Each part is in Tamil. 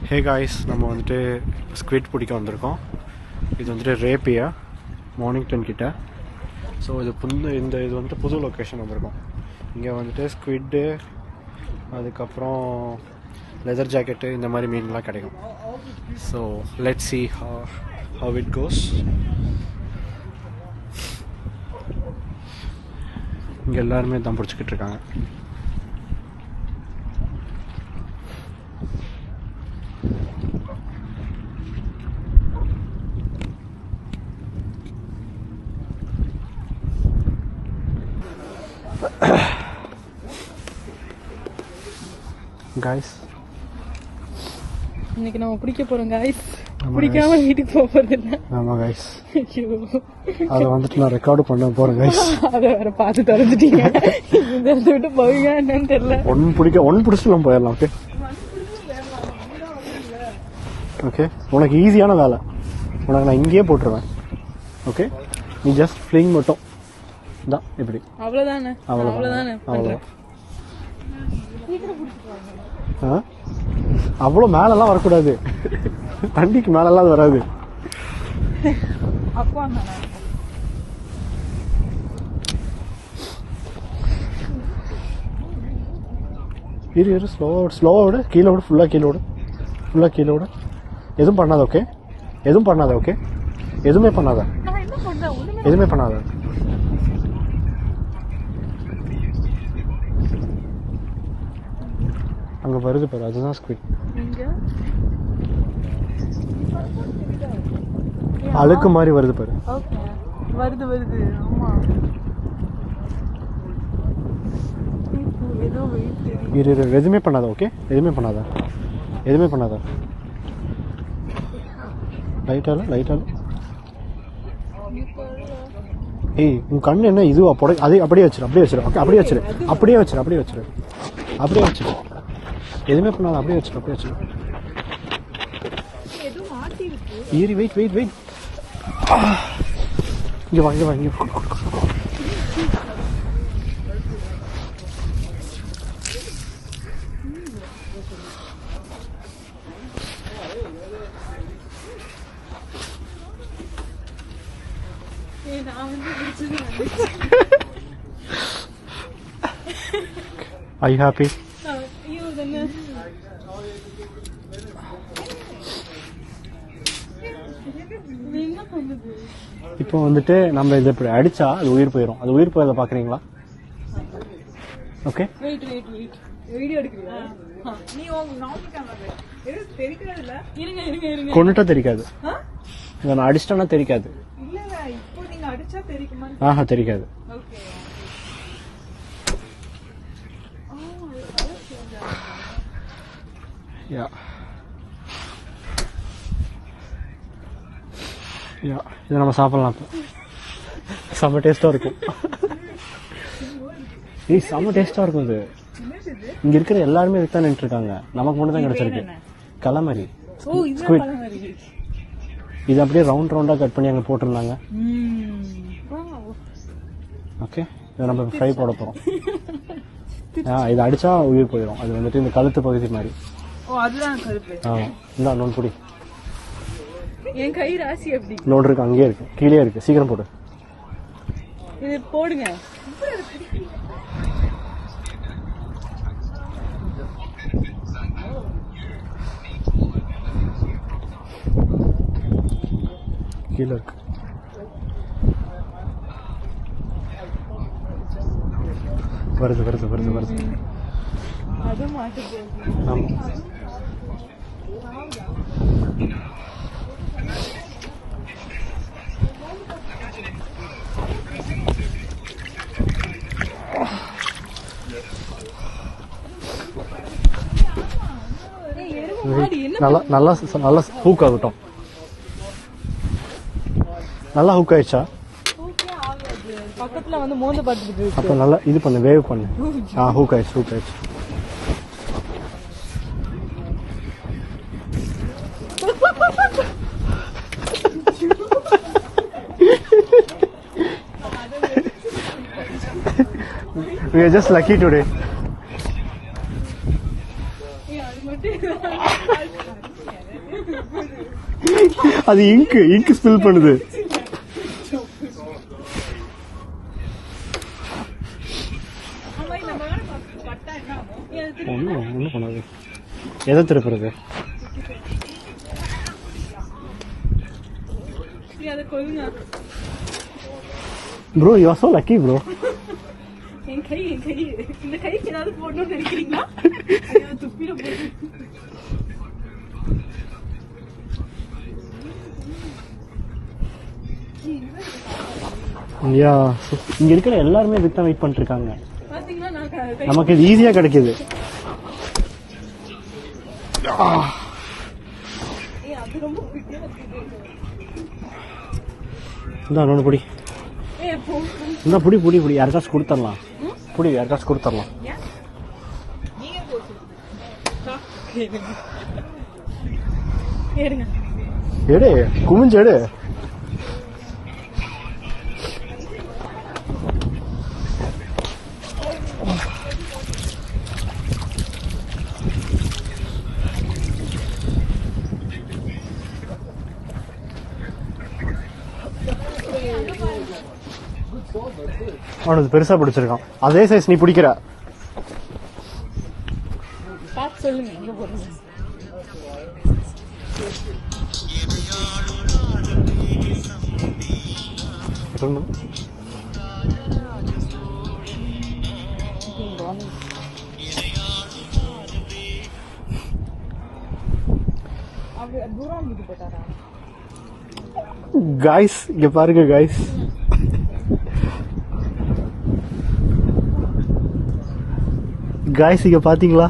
ஹே காய்ஸ், நம்ம வந்துட்டு ஸ்குவிட் பிடிக்க வந்திருக்கோம். இது வந்துட்டு ரேப்பியா மார்னிங்டன் கிட்ட. ஸோ இது இது வந்துட்டு புது லொக்கேஷன் வந்திருக்கோம். இங்கே வந்துட்டு ஸ்குவிட்டு, அதுக்கப்புறம் லெதர் ஜாக்கெட்டு, இந்த மாதிரி மீன்லாம் கிடைக்கும். So let's see how it goes. இங்கே எல்லாருமே தான் பிடிச்சிக்கிட்டு இருக்காங்க. காய்ஸ், இன்னைக்கு நம்ம பிடிக்க போறோம் காய்ஸ். பிடிக்காம வீட்டுக்கு போக போறது இல்ல. ஆமா காய்ஸ், அதை வந்துட்டு நான் ரெக்கார்டு பண்ண போறேன் காய்ஸ். அதை வேற பார்த்து தொலைஞ்சிட்டீங்க. இந்த இடத்த விட்டு போவீங்க என்னன்னு தெரியல. ஒன்னு பிடிச்சிட்டு நம்ம போயிடலாம். ஓகே ஓகே, உனக்கு ஈஸியான வேலை, உனக்கு நான் இங்கேயே போட்டுருவேன். ஓகே, நீ ஜஸ்ட் ஃபிளிங் மட்டும் தான். இப்படி அவ்வளவுதானே? அவ்வளவுதானே? அவ்வளோதான். அவ்வளோ மேலெல்லாம் வரக்கூடாது, தண்டிக்கு மேலெல்லாம் அது வராது. இரு ஸ்லோவாக விடு, கீழே விடு, ஃபுல்லாக கீழே விடு. எதுவும் பண்ணாத. ஓகே, எதுவும் பண்ணாத. ஓகே, எதுவுமே பண்ணாத. அங்கே வருது பாரு, அதுதான் ஸ்குவிட். அழுக்கு மாதிரி வருது பாரு. வருது. ஆமா, ஏதோ இரு, எதுவுமே பண்ணாத. ஓகே, எதுவுமே பண்ணாத. லைட்டால. ஏய், உன் கண்ணு என்ன இதுவா போட? அப்படியே வச்சிரு. ஓகே, அப்படியே வச்சிரு. எதுவுமே பண்ணாத, அப்படியே வச்சிரு. ஈரி, வெயிட். இங்க வா. Are you happy? இப்போ வந்துட்டு நம்ம இதை இப்படி அடிச்சா அது உயிர் போயிடும். அது உயிர் போயதை பாக்குறீங்களா? ஓகே, வெயிட் வீடியோ எடுக்கறியா? நீ உங்க நார்மல் கேமரா தெரியாதுல. இருங்க. கொன்னுட்டா தெரியாது. இத நான் அடிச்சிட்டேன்னா தெரியாது. இல்ல, இப்போ நீங்க அடிச்சா தெரியுமா? ஆஹா, தெரியாது. ஓகே. யா, இதை நம்ம சாப்பிடலாம். செம்ம டேஸ்டா இருக்கும். செம்ம டேஸ்டா இருக்கும். இது இங்க இருக்கிற எல்லாருமே இதுதான் நின்று இருக்காங்க. நமக்கு மட்டும் தான் கிடைச்சிருக்கு. கலமரி ஸ்குவிட். இது அப்படியே ரவுண்டா கட் பண்ணி அங்க போட்டிருந்தாங்க. ஓகே, இதை நம்ம ஃப்ரை போட போறோம். இது அடிச்சா உயிர் போயிடும். அது வந்துட்டு இந்த கழுத்து பகுதி மாதிரி. இந்த நோன் பொடி. என் கை ராசி எப்படி லோடு இருக்கு, அங்கேயே இருக்கு, கீழே இருக்கு. சீக்கிரம் போடு. இது போடுங்க. கீழே இருக்கு. வருது. அது மாட்டுது. ஆமா, நல்லா ஹூக் ஆகட்டும். நல்லா ஹூக் ஆயிடுச்சா? பக்கத்துல வந்து மோந்து பாத்துட்டு அப்ப நல்லா இது பண்ணு, வேவ் பண்ணு. ஹூக் ஆயிடுச்சு. We are just lucky today. அது இங்க் ஸ்பில் பண்ணுது. ஒன்றும் பண்ணாது. எதை திருப்புறது? Bro you are so lucky bro. என் கை இந்த கைக்கு ஏதாவது போடணும்னு நினைக்கிறீங்களா? துப்பிட போகுது. இங்க இருக்கிற எல்லாருமே இதுக்கு தான் வெயிட் பண்ணிட்டு இருக்காங்க. நமக்கு இது ஈஸியா கிடைக்குது. இன்னொன்று புடி, இந்த புடி புடி புடி யாருக்காச்சும் கொடுத்துடலாம். புடி யாருக்காச்சும் கொடுத்துடலாம். எடு குமிஞ்சு எடு. அவனுக்கு பெருசா பிடிச்சிருக்கான். அதே சைஸ் நீ பிடிக்கிற. சொல்லுங்க எங்க போறீங்க? गाइस இங்க பாருங்க गाइस. गाइस இங்க பாத்தீங்களா?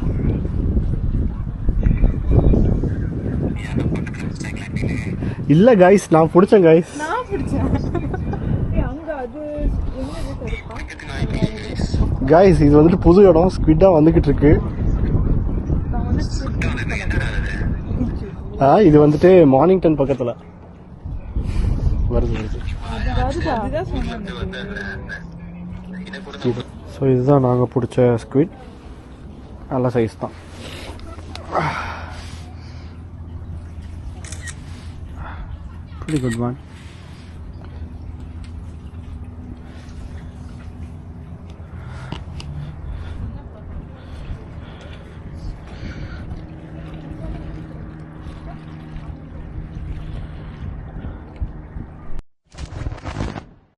இல்ல गाइस நான் புடிச்சேன் गाइस. நான் புடிச்சேன். அங்க அது என்னது தெரியுமா? गाइस இது வந்துட்டு புது இடம் ஸ்குவிட்டா வந்துகிட்டு இருக்கு. இது வந்துட்டு மார்னிங்டன் பக்கத்துல வருது. ஸோ இதுதான் நாங்கள் பிடிச்ச ஸ்குவிட். நல்ல சைஸ் தான். pretty good one.